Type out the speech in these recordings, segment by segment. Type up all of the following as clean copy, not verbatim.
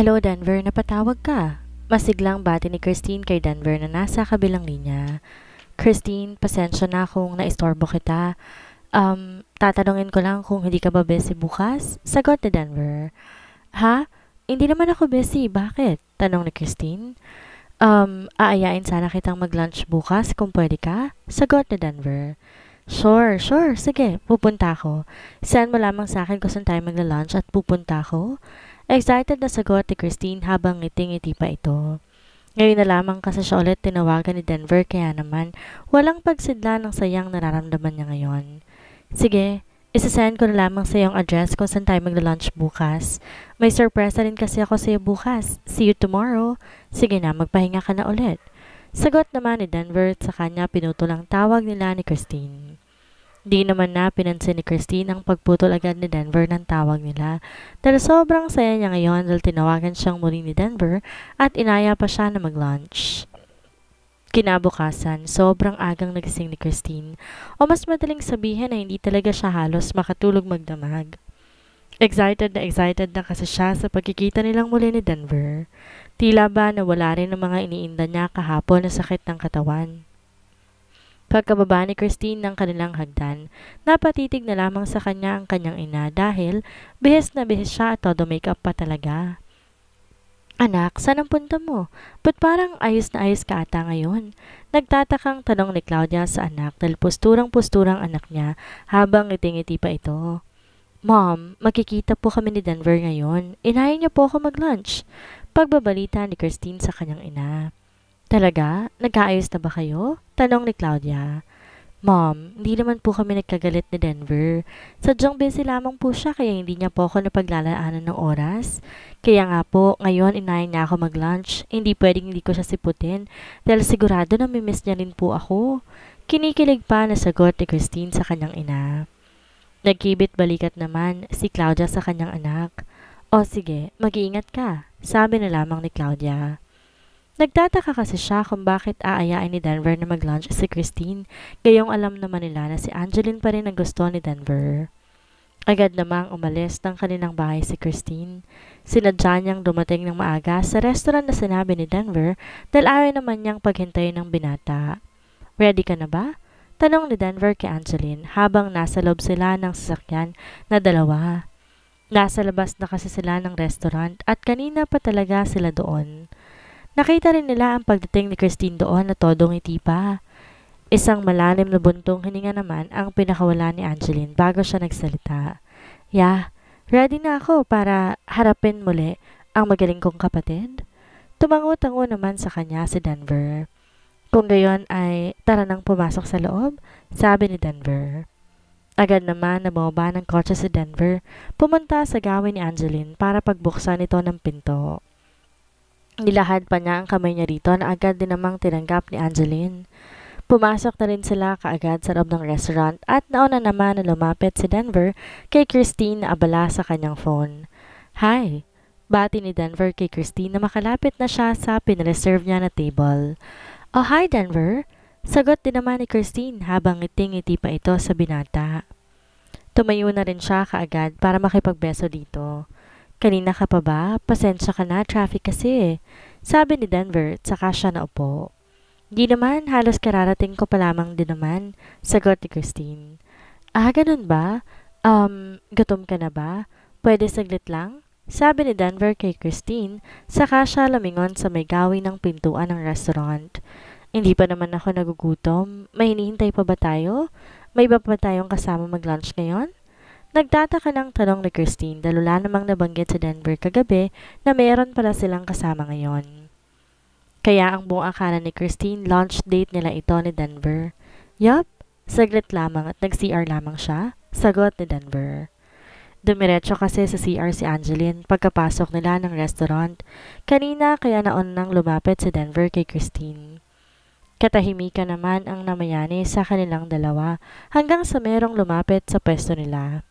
Hello Denver, napatawag ka. Masiglang bati ni Christine kay Denver na nasa kabilang linya. Christine, pasensya na kung naistorbo kita. Tatanungin ko lang kung hindi ka ba busy bukas? Sagot ni Denver. Ha? Hindi naman ako busy. Bakit? Tanong ni Christine. Aayain sana kitang mag-lunch bukas kung pwede ka? Sagot ni Denver. Sure. Sige, pupunta ako. Send mo lamang sa akin kung saan tayo magla-lunch at pupunta ako. Excited na sagot ni Christine habang ngiting-ngiti pa ito. Ngayon na lamang kasi siya ulit tinawagan ni Denver kaya naman walang pagsidla ng sayang nararamdaman niya ngayon. Sige, isasend ko na lamang sa iyong address kung saan tayo magla-lunch bukas. May surprise rin kasi ako sa iyo bukas. See you tomorrow. Sige na, magpahinga ka na ulit. Sagot naman ni Denver at sa kanya pinutol ang tawag nila ni Christine. Di naman na pinansin ni Christine ang pagputol agad ni Denver ng tawag nila dahil sobrang saya niya ngayon dahil tinawagan siyang muli ni Denver at inaya pa siya na mag-lunch. Kinabukasan, sobrang agang nagising ni Christine o mas madaling sabihin na hindi talaga siya halos makatulog magdamag. Excited na kasi siya sa pagkikita nilang muli ni Denver. Tila ba nawala rin ang mga iniinda niya kahapon na sakit ng katawan. Pagkababa ni Christine ng kanilang hagdan, napatitig na lamang sa kanya ang kanyang ina dahil bihis na bihis siya at todo makeup pa talaga. Anak, saan ang punta mo? Ba't parang ayos na ayos ka ata ngayon? Nagtatakang tanong ni Claudia sa anak dahil posturang-posturang anak niya habang ngiti-ngiti pa ito. Mom, makikita po kami ni Denver ngayon. Inahin niya po ako mag-lunch. Pagbabalita ni Christine sa kanyang ina. Talaga? Nagkaayos na ba kayo? Tanong ni Claudia. Mom, hindi naman po kami nagkagalit ni Denver. Sadyang busy lamang po siya kaya hindi niya po ako napaglalaanan ng oras. Kaya nga po, ngayon inayin niya ako mag-lunch. Hindi pwedeng hindi ko siya siputin dahil sigurado na mimiss niya rin po ako. Kinikilig pa na sagot ni Christine sa kanyang ina. Nagkibit balikat naman si Claudia sa kanyang anak. O sige, mag-iingat ka, sabi na lamang ni Claudia. Nagtataka kasi siya kung bakit aayain ni Denver na mag-lunch si Christine, gayong alam naman nila na si Angeline pa rin ang gusto ni Denver. Agad namang umalis ng kanilang bahay si Christine. Sinadya niyang dumating ng maaga sa restaurant na sinabi ni Denver dahil ayaw naman niyang paghintayin ng binata. Ready ka na ba? Tanong ni Denver kay Angeline habang nasa loob sila ng sasakyan na dalawa. Nasa labas na kasi sila ng restaurant at kanina pa talaga sila doon. Nakita rin nila ang pagdating ni Christine doon na todong ngiti pa. Isang malalim na buntong hininga naman ang pinakawala ni Angeline bago siya nagsalita. Ready na ako para harapin muli ang magaling kong kapatid? Tumango-tango naman sa kanya si Denver. Kung gayon ay tara nang pumasok sa loob, sabi ni Denver. Agad naman na bumaba ng kotse si Denver, pumunta sa gawin ni Angeline para pagbuksan ito ng pinto. Nilahad pa niya ang kamay niya rito na agad din namang tinanggap ni Angeline. Pumasok na rin sila kaagad sa loob ng restaurant at nauna naman na lumapit si Denver kay Christine na abala sa kanyang phone. Hi! Bati ni Denver kay Christine na makalapit na siya sa pinreserve niya na table. Oh, hi Denver! Sagot din naman ni Christine habang ngiting-ngiti pa ito sa binata. Tumayo na rin siya kaagad para makipagbeso dito. Kanina ka pa ba? Pasensya ka na, traffic kasi. Sabi ni Denver, saka siya naupo. Di naman, halos kararating ko pa lamang din naman, sagot ni Christine. Ganun ba? Gutom ka na ba? Pwede saglit lang? Sabi ni Denver kay Christine, saka siya lumingon sa may gawin ng pintuan ng restaurant. Hindi pa naman ako nagugutom. May hinihintay pa ba tayo? May iba pa tayong kasama mag-lunch ngayon? Nagtataka ng tanong ni Christine dahil wala namang nabanggit sa Denver kagabi na mayroon pala silang kasama ngayon. Kaya ang buong akala ni Christine, lunch date nila ito ni Denver. Yup, saglit lamang at nag-CR lamang siya, sagot ni Denver. Dumiretso kasi sa CR si Angeline pagkapasok nila ng restaurant. Kanina kaya naon nang lumapit si Denver kay Christine. Katahimikan naman ang namayani sa kanilang dalawa hanggang sa merong lumapit sa pwesto nila.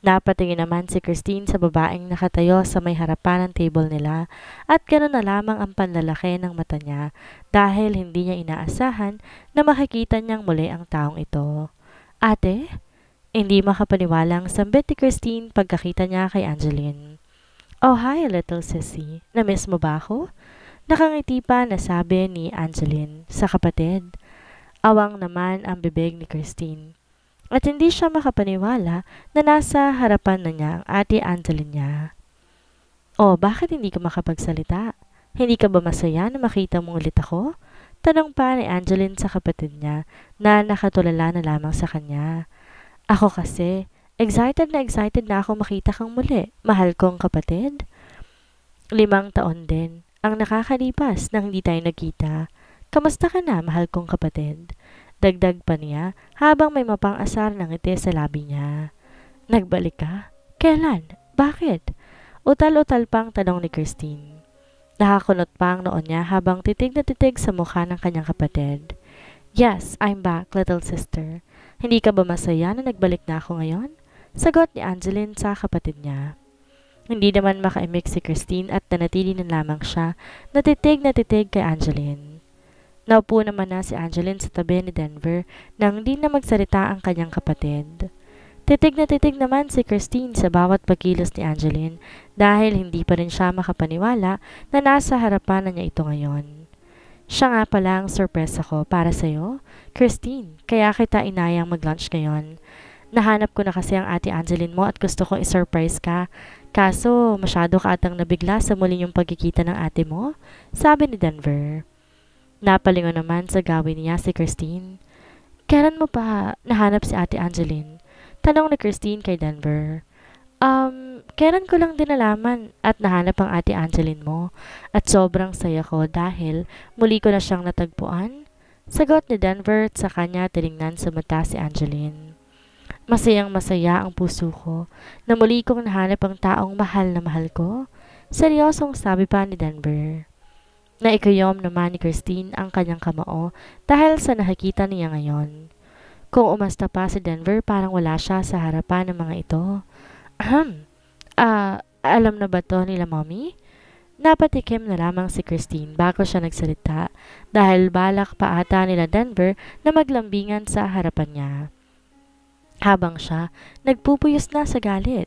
Napatingin naman si Christine sa babaeng nakatayo sa may harapan ng table nila at gano'n na lamang ang panlalaki ng mata niya dahil hindi niya inaasahan na makikita niyang muli ang taong ito. Ate? Hindi makapaniwalang sambit ni Christine pagkakita niya kay Angeline. Oh, hi, little sissy. Namiss mo ba ako? Nakangiti pa na sabi ni Angeline sa kapatid. Awang naman ang bibig ni Christine. At hindi siya makapaniwala na nasa harapan na niya ang ate Angeline niya. Oh, bakit hindi ka makapagsalita? Hindi ka ba masaya na makita mo ulit ako? Tanong pa ni Angeline sa kapatid niya na nakatulala na lamang sa kanya. Ako kasi, excited na ako makita kang muli, mahal kong kapatid. 5 taon din ang nakakalipas nang hindi tayo nagkita. Kamusta ka na, mahal kong kapatid? Dagdag pa niya habang may mapang-asar ng ngiti sa labi niya. Nagbalik ka? Kailan? Bakit? Utal-utal pang tanong ni Christine. Nakakunot pa ang noon niya habang titig na titig sa mukha ng kanyang kapatid. Yes, I'm back, little sister. Hindi ka ba masaya na nagbalik na ako ngayon? Sagot ni Angeline sa kapatid niya. Hindi naman makaimik si Christine at nanatili na lamang siya na titig kay Angeline. Naupo naman na si Angeline sa tabi ni Denver nang di na magsalita ang kanyang kapatid. Titig na titig naman si Christine sa bawat pagkilos ni Angeline dahil hindi pa rin siya makapaniwala na nasa harapan na niya ito ngayon. Siya nga pala ang sorpresa ko para sa'yo, Christine, kaya kita inayang mag-lunch ngayon. Nahanap ko na kasi ang ate Angeline mo at gusto kong isurprise ka. Kaso, masyado ka atang nabigla sa muli yung pagkikita ng ate mo, sabi ni Denver. Napalingon naman sa gawin niya si Christine. Kailan mo pa nahanap si ate Angeline? Tanong ni Christine kay Denver. Kailan ko lang din nalaman at nahanap ang ate Angeline mo at sobrang saya ko dahil muli ko na siyang natagpuan. Sagot ni Denver at sa kanya tiningnan sa mata si Angeline. Masayang masaya ang puso ko na muli kong nahanap ang taong mahal na mahal ko. Seryosong sabi pa ni Denver. Naikayom naman ni Christine ang kanyang kamao dahil sa nakikita niya ngayon. Kung umasta pa si Denver parang wala siya sa harapan ng mga ito. Alam na ba to nila mommy? Napatikim na lamang si Christine bago siya nagsalita dahil balak pa ata nila Denver na maglambingan sa harapan niya. Habang siya, nagpupuyos na sa galit.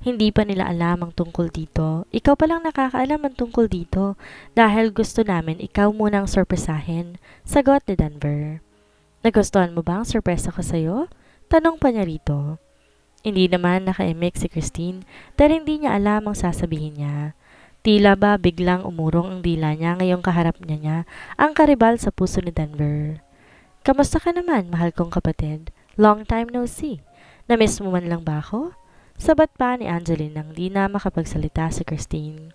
Hindi pa nila alam ang tungkol dito. Ikaw palang nakakaalam ang tungkol dito dahil gusto namin ikaw munang sorpresahin. Sagot ni Denver. Nagustuhan mo ba ang sorpresa ko sa'yo? Tanong pa niya rito. Hindi naman nakaimik si Christine dahil hindi niya alam ang sasabihin niya. Tila ba biglang umurong ang dila niya ngayong kaharap niya ang karibal sa puso ni Denver. Kamusta ka naman, mahal kong kapatid? Long time no see. Namiss mo man lang ba ako? Sabat pa ni Angeline nang di na makapagsalita si Christine.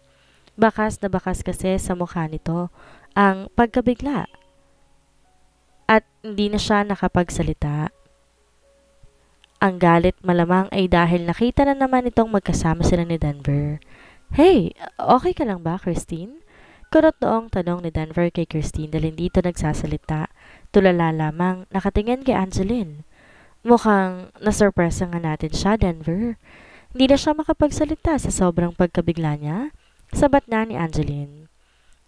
Bakas na bakas kasi sa mukha nito ang pagkabigla. At hindi na siya nakapagsalita. Ang galit malamang ay dahil nakita na naman itong magkasama sila ni Denver. Hey, okay ka lang ba, Christine? Kurot noong tanong ni Denver kay Christine dahil hindi ito nagsasalita. Tulala lamang nakatingin kay Angeline. Mukhang nasurpresa nga natin siya, Denver. Hindi na siya makapagsalita sa sobrang pagkabigla niya. Sabat na ni Angeline.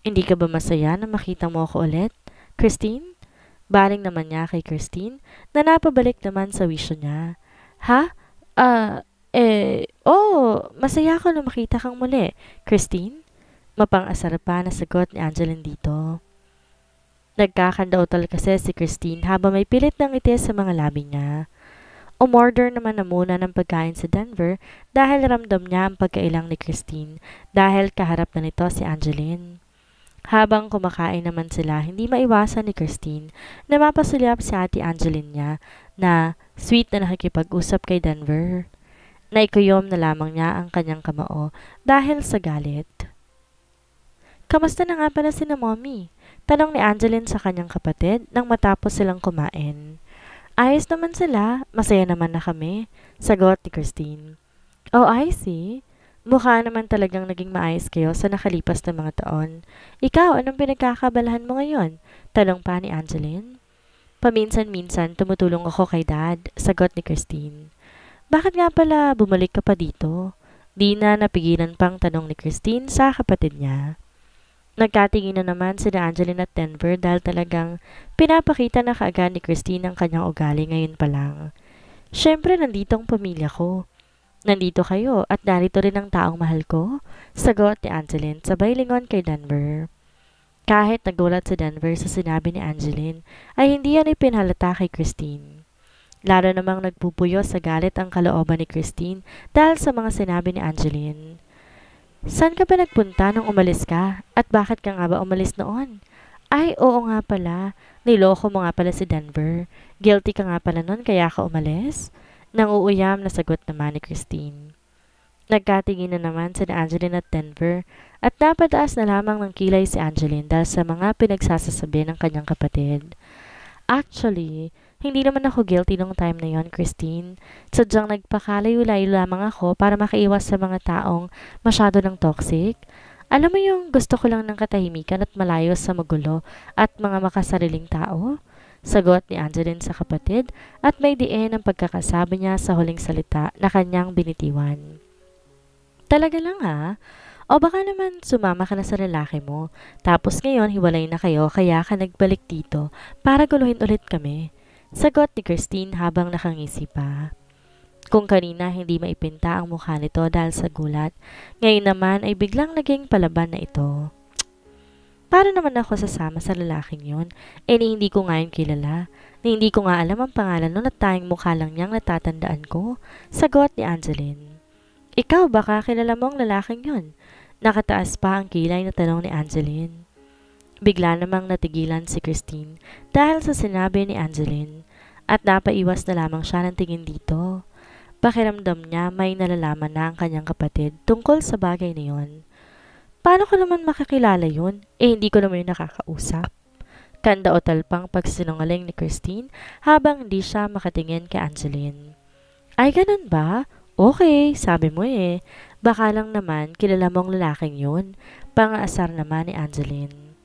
Hindi ka ba masaya na makita mo ako ulit, Christine? Baling naman niya kay Christine na napabalik naman sa wisyo niya. Ha? Masaya ako na makita kang muli, Christine? Mapang-asar pa na sagot ni Angeline dito. Nagkakandautal kasi si Christine habang may pilit ng ngiti sa mga labi niya. Umorder naman na muna ng pagkain sa Denver dahil ramdam niya ang pagkailang ni Christine dahil kaharap na nito si Angeline. Habang kumakain naman sila, hindi maiwasan ni Christine na mapasulyap si ate Angeline niya na sweet na nakikipag-usap kay Denver. Naikuyom na lamang niya ang kanyang kamao dahil sa galit. Kamusta na nga pala si na mommy? Tanong ni Angeline sa kanyang kapatid nang matapos silang kumain. Ayos naman sila, masaya naman na kami, sagot ni Christine. Oh, I see. Mukha naman talagang naging maayos kayo sa nakalipas na mga taon. Ikaw, anong pinagkakabalahan mo ngayon? Tanong pa ni Angeline. Paminsan-minsan tumutulong ako kay Dad, sagot ni Christine. Bakit nga pala bumalik ka pa dito? Di na napigilan pang tanong ni Christine sa kapatid niya. Nagkatingin na naman sina Angeline at Denver dahil talagang pinapakita na kaagad ni Christine ang kanyang ugali ngayon pa lang. Siyempre, nandito ang pamilya ko. Nandito kayo at narito rin ang taong mahal ko? Sagot ni Angeline sabay lingon kay Denver. Kahit nagulat si Denver sa sinabi ni Angeline, ay hindi yan ipinhalata kay Christine. Lalo namang nagpupuyo sa galit ang kalooban ni Christine dahil sa mga sinabi ni Angeline. Saan ka ba nagpunta nung umalis ka? At bakit ka nga ba umalis noon? Ay, oo nga pala. Niloko mo nga pala si Denver. Guilty ka nga pala noon kaya ka umalis? Nang uuyam na sagot naman ni Christine. Nagkatingin na naman si Angeline at Denver at napataas na lamang ng kilay si Angeline dahil sa mga pinagsasasabi ng kanyang kapatid. Actually, hindi naman ako guilty nung time na yon, Christine. Sadyang nagpakalayo-layo lamang ako para makaiwas sa mga taong masyado ng toxic. Alam mo yung gusto ko lang ng katahimikan at malayo sa magulo at mga makasariling tao? Sagot ni Angeline sa kapatid at may diin ang pagkakasabi niya sa huling salita na kanyang binitiwan. Talaga lang ha? O baka naman sumama ka na sa lalaki mo, tapos ngayon hiwalay na kayo kaya ka nagbalik dito para guluhin ulit kami. Sagot ni Christine habang nakangisi pa. Kung kanina hindi maipinta ang mukha nito dahil sa gulat, ngayon naman ay biglang naging palaban na ito. Para naman ako sasama sa lalaking yun, hindi ko nga yun kilala, ni hindi ko nga alam ang pangalan nun at tayong mukha lang niyang natatandaan ko. Sagot ni Angeline. Ikaw baka kilala mo ang lalaking yun? Nakataas pa ang kilay na tanong ni Angeline. Bigla namang natigilan si Christine dahil sa sinabi ni Angeline at napaiwas na lamang siya ng tingin dito. Pakiramdam niya may nalalaman na ang kanyang kapatid tungkol sa bagay na yun. Paano ko naman makakilala yun? Hindi ko naman yung nakakausap. Kanda-otal pang pagsinungaling ni Christine habang hindi siya makatingin kay Angeline. Ay ganun ba? Okay, sabi mo eh. Baka lang naman kilala mo ang lalaking yun. Pang-aasar naman ni Angeline.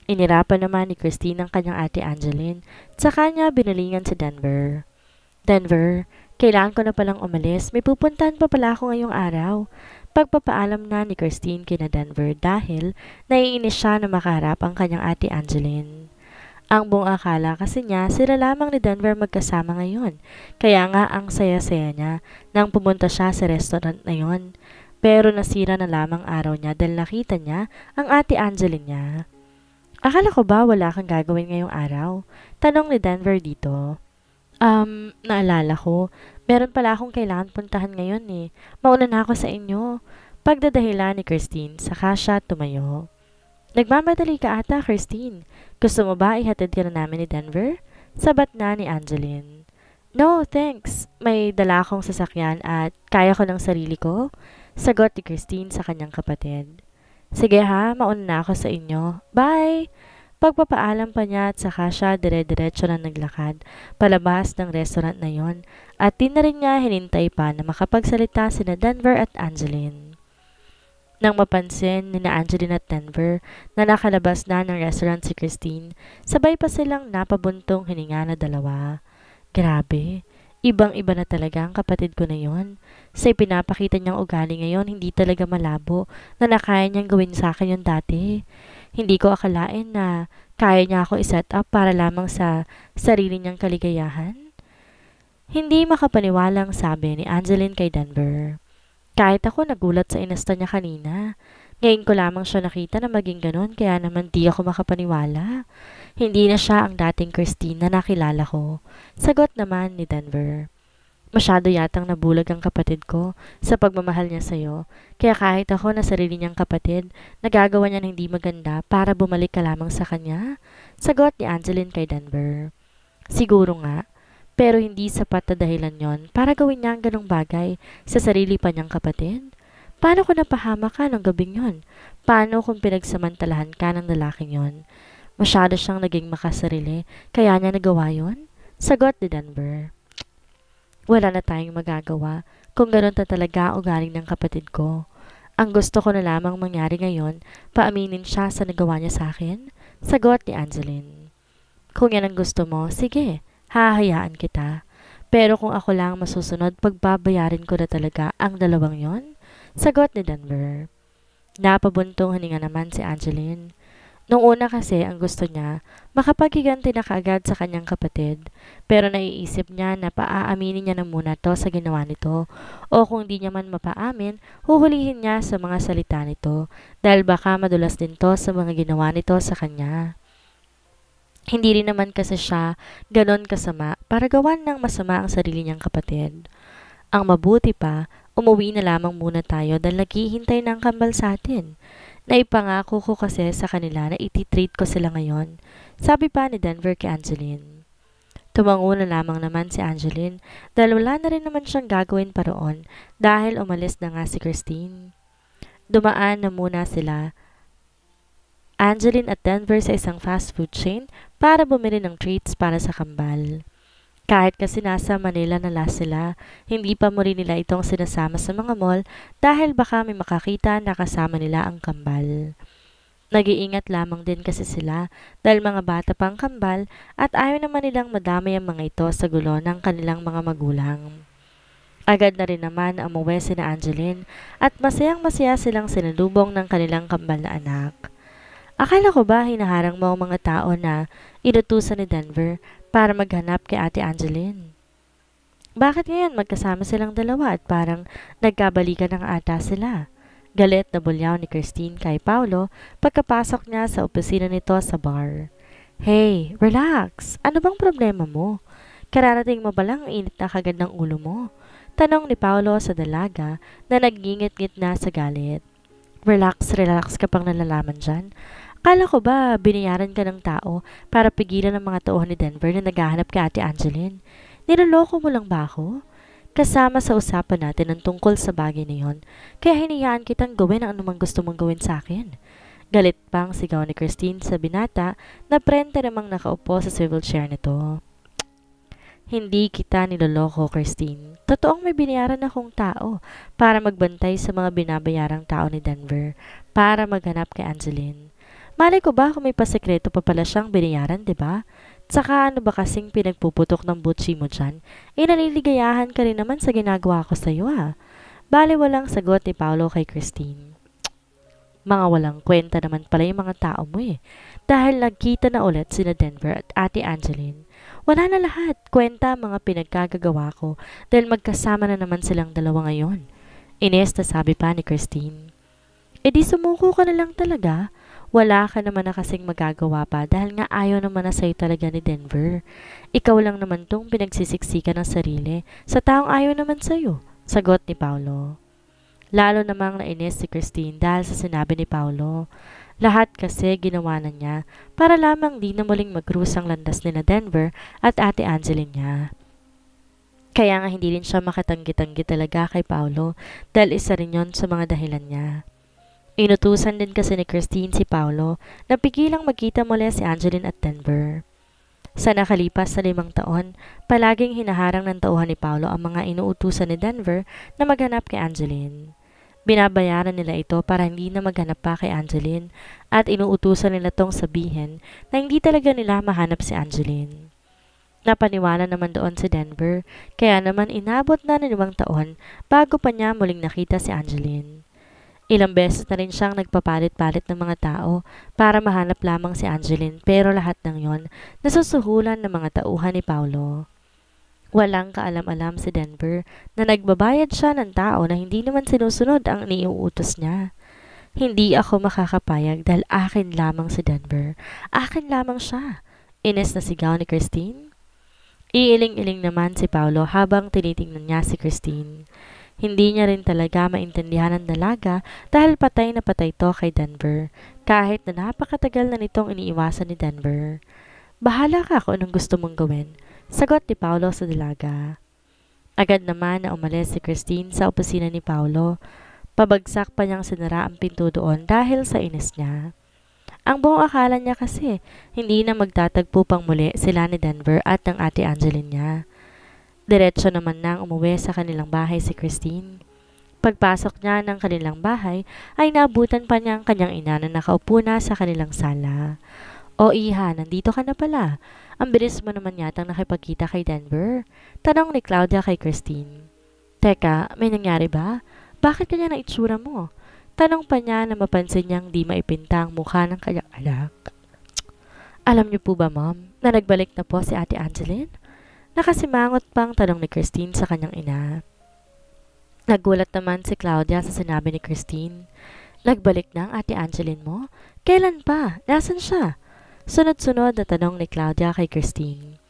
Inirapan naman ni Christine ang kanyang ate Angeline. Sa kanya binalingan si Denver. Denver, kailangan ko na palang umalis. May pupuntahan pa pala ako ngayong araw. Pagpapaalam na ni Christine kina Denver dahil naiinis siya na makaharap ang kanyang ate Angeline. Ang buong akala kasi niya sila lamang ni Denver magkasama ngayon. Kaya nga ang saya-saya niya nang pumunta siya sa restaurant na yon. Pero nasira na lamang araw niya dahil nakita niya ang ate Angeline niya. Akala ko ba wala kang gagawin ngayong araw? Tanong ni Denver dito. Naalala ko. Meron pala akong kailangan puntahan ngayon eh. Mauna na ako sa inyo. Pagdadahilan ni Christine, saka siya tumayo. Nagmamadali ka ata, Christine. Gusto mo ba ihatid ka na namin ni Denver? Sabat na ni Angeline. No, thanks. May dala akong sasakyan at kaya ko ng sarili ko. Sagot ni Christine sa kanyang kapatid. Sige ha, mauna na ako sa inyo. Bye! Pagpapaalam pa niya at saka siya dire-diretso na naglakad palabas ng restaurant na yon at di na rin niya hinintay pa na makapagsalita sina Denver at Angeline. Nang mapansin ni na Angeline at Denver na nakalabas na ng restaurant si Christine, sabay pa silang napabuntong hininga na dalawa. Grabe, ibang-iba na talaga ang kapatid ko na yon. Sa pinapakita niyang ugali ngayon, hindi talaga malabo na nakaya niyang gawin sa akin yun dati. Hindi ko akalain na kaya niya ako iset up para lamang sa sarili niyang kaligayahan. Hindi makapaniwalang sabi ni Angeline kay Denver. Kahit ako nagulat sa inasta niya kanina. Ngayon ko lamang siya nakita na maging ganon kaya naman di ako makapaniwala. Hindi na siya ang dating Christine na nakilala ko. Sagot naman ni Denver. Masyado yatang nabulag ang kapatid ko sa pagmamahal niya sa'yo. Kaya kahit ako na sarili niyang kapatid, nagagawa niya ng hindi maganda para bumalik ka lamang sa kanya. Sagot ni Angeline kay Denver. Siguro nga, pero hindi sapat na dahilan yon para gawin niya ang ganong bagay sa sarili pa niyang kapatid. Paano kung napahama ka ng gabing yon? Paano kung pinagsamantalahan ka ng lalaking yon? Masyado siyang naging makasarili, kaya niya nagawa yon? Sagot ni Denver. Wala na tayong magagawa kung gano'n na talaga ang ugali ng kapatid ko. Ang gusto ko na lamang mangyari ngayon, paaminin siya sa nagawa niya sa akin. Sagot ni Angeline. Kung yan ang gusto mo, sige, hahayaan kita. Pero kung ako lang masusunod, pagbabayarin ko na talaga ang dalawang yon. Sagot ni Denver. Napabuntong hininga naman si Angeline. Nung una kasi ang gusto niya, makapaghiganti na kaagad sa kanyang kapatid. Pero naiisip niya na paaaminin niya na muna to sa ginawa nito. O kung di niya man mapaamin, huhulihin niya sa mga salita nito. Dahil baka madulas din to sa mga ginawa nito sa kanya. Hindi rin naman kasi siya ganon kasama para gawan ng masama ang sarili niyang kapatid. Ang mabuti pa, umuwi na lamang muna tayo dahil naghihintay ng kambal sa atin. Naipangako ko kasi sa kanila na ititreat ko sila ngayon. Sabi pa ni Denver kay Angeline. Tumango na lamang naman si Angeline dahil wala na rin naman siyang gagawin pa roon dahil umalis na nga si Christine. Dumaan na muna sila, Angeline at Denver sa isang fast food chain para bumili ng treats para sa kambal. Kahit kasi nasa Manila na sila, hindi pa muli nila itong sinasama sa mga mall dahil baka may makakita na kasama nila ang kambal. Nag-iingat lamang din kasi sila dahil mga bata pang kambal at ayaw naman nilang madamay ang mga ito sa gulo ng kanilang mga magulang. Agad na rin naman umuwi sina Angeline at masayang-masaya silang sinalubong ng kanilang kambal na anak. Akala ko ba hinaharang mo ang mga tao na inutusan ni Denver para maghanap kay Ate Angeline? Bakit ngayon magkasama silang dalawa at parang nagkabalikan ng ata sila? Galit na bulyaw ni Christine kay Paulo pagkapasok niya sa opisina nito sa bar. Hey, relax! Ano bang problema mo? Kararating mo ba lang ang init na kagad ng ulo mo? Tanong ni Paulo sa dalaga na nagngingit-ngit na sa galit. Relax ka pang nalalaman dyan. Akala ko ba binayaran ka ng tao para pigilan ang mga tauhan ni Denver na naghahanap kay Ate Angeline? Niloloko mo lang ba ako? Kasama sa usapan natin ang tungkol sa bagay na yon, kaya hinayaan kitang gawin ang anumang gusto mong gawin sa akin. Galit pang sigaw ni Christine sa binata na prente namang nakaupo sa swivel chair nito. Hindi kita niloloko, Christine. Totoong may binayaran akong tao para magbantay sa mga binabayarang tao ni Denver para maghanap kay Angeline. Malay ko ba kung may pasekreto pa pala siyang binayaran, di ba? Tsaka ano ba kasing pinagpuputok ng butsi mo dyan? Naliligayahan ka rin naman sa ginagawa ko sa'yo Bale walang sagot ni Paolo kay Christine. Mga walang kwenta naman pala yung mga tao mo Dahil nagkita na ulit sina Denver at Ate Angeline. Wala na lahat, kwenta mga pinagkagagawa ko dahil magkasama na naman silang dalawa ngayon. Ines na sabi pa ni Christine. E di sumuko ka na lang talaga. Wala ka naman na kasing magagawa pa dahil nga ayaw naman na sa'yo talaga ni Denver. Ikaw lang naman tong pinagsisiksikan ng sarili sa taong ayaw naman sa'yo, sagot ni Paulo. Lalo namang nainis si Christine dahil sa sinabi ni Paulo. Lahat kasi ginawa na niya para lamang di na muling mag-cruise ang landas nila Denver at Ate Angeline niya. Kaya nga hindi rin siya makatanggi-tanggi talaga kay Paulo dahil isa rin yon sa mga dahilan niya. Inutusan din kasi ni Christine si Paulo na pigilang magkita muli si Angeline at Denver. Sa nakalipas na 5 taon, palaging hinaharang ng tauhan ni Paulo ang mga inuutusan ni Denver na maghanap kay Angeline. Binabayaran nila ito para hindi na maghanap pa kay Angeline at inuutusan nila tong sabihin na hindi talaga nila mahanap si Angeline. Napaniwala naman doon si Denver kaya naman inabot na ng 5 taon bago pa niya muling nakita si Angeline. Ilang beses na rin siyang nagpapalit-palit ng mga tao para mahanap lamang si Angeline pero lahat ng yon nasusuhulan ng mga tauhan ni Paulo. Walang kaalam-alam si Denver na nagbabayad siya ng tao na hindi naman sinusunod ang iniuutos niya. Hindi ako makakapayag dahil akin lamang si Denver. Akin lamang siya. Ines na sigaw ni Christine. Iiling-iling naman si Paulo habang tinitingnan niya si Christine. Hindi niya rin talaga maintindihan ng dalaga dahil patay na patay to kay Denver, kahit na napakatagal na nitong iniiwasan ni Denver. Bahala ka kung anong gusto mong gawin, sagot ni Paulo sa dalaga. Agad naman na umalis si Christine sa opisina ni Paulo. Pabagsak pa niyang sinara ang pinto doon dahil sa inis niya. Ang buong akala niya kasi hindi na magtatagpo pang muli sila ni Denver at ng Ate Angeline niya. Diretso naman nang umuwi sa kanilang bahay si Christine. Pagpasok niya ng kanilang bahay ay naabutan pa niya ang kanyang ina na nakaupo na sa kanilang sala. O iha, nandito ka na pala. Ang bilis mo naman yatang nakipagkita kay Denver. Tanong ni Claudia kay Christine. Teka, may nangyari ba? Bakit kanya na itsura mo? Tanong pa niya na mapansin niyang di maipinta ang mukha ng kanyang anak. Alam niyo po ba, Mom, na nagbalik na po si Ate Angeline? Nakasimangot pang tanong ni Christine sa kanyang ina. Nagulat naman si Claudia sa sinabi ni Christine. Nagbalik na ang Ate Angeline mo? Kailan pa? Nasaan siya? Sunod-sunod na tanong ni Claudia kay Christine.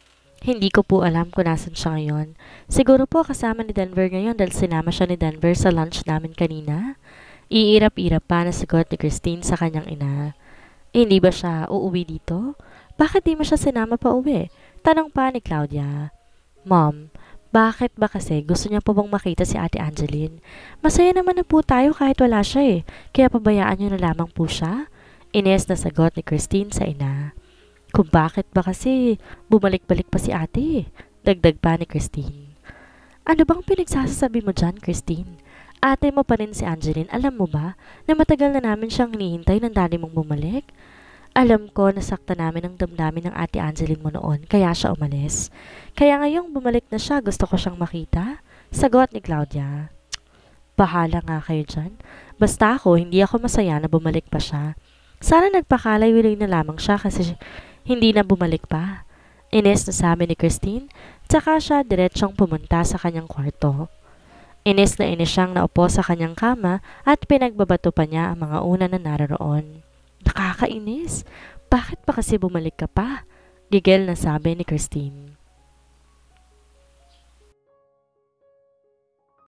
Hindi ko po alam kung nasan siya ngayon. Siguro po kasama ni Denver ngayon dahil sinama siya ni Denver sa lunch namin kanina. Iirap-irap pa na sagot ni Christine sa kanyang ina. Hindi ba siya uuwi dito? Bakit di mo siya sinama pa uwi? Tanong pa ni Claudia. Mom, bakit ba kasi gusto niya po bang makita si Ate Angeline? Masaya naman na po tayo kahit wala siya kaya pabayaan niyo na lamang po siya? Ines na sagot ni Christine sa ina. Kung bakit ba kasi bumalik-balik pa si ate? Dagdag pa ni Christine. Ano bang pinagsasasabi mo dyan, Christine? Ate mo pa rin si Angeline, alam mo ba na matagal na namin siyang hinihintay ng daddy mong bumalik? Alam ko nasakta namin ang damdamin ng Ate Angeline mo noon, kaya siya umalis. Kaya ngayong bumalik na siya, gusto ko siyang makita. Sagot ni Claudia. Bahala nga kayo dyan. Basta ako, hindi ako masaya na bumalik pa siya. Sana nagpakalay-wilay na lamang siya kasi hindi na bumalik pa. Ines na sabi ni Christine, tsaka siya diretsyong pumunta sa kanyang kwarto. Inis na inis siyang naupo sa kanyang kama at pinagbabato pa niya ang mga una na naroon. Nakakainis. Bakit pa kasi bumalik ka pa? Gigil na sabi ni Christine.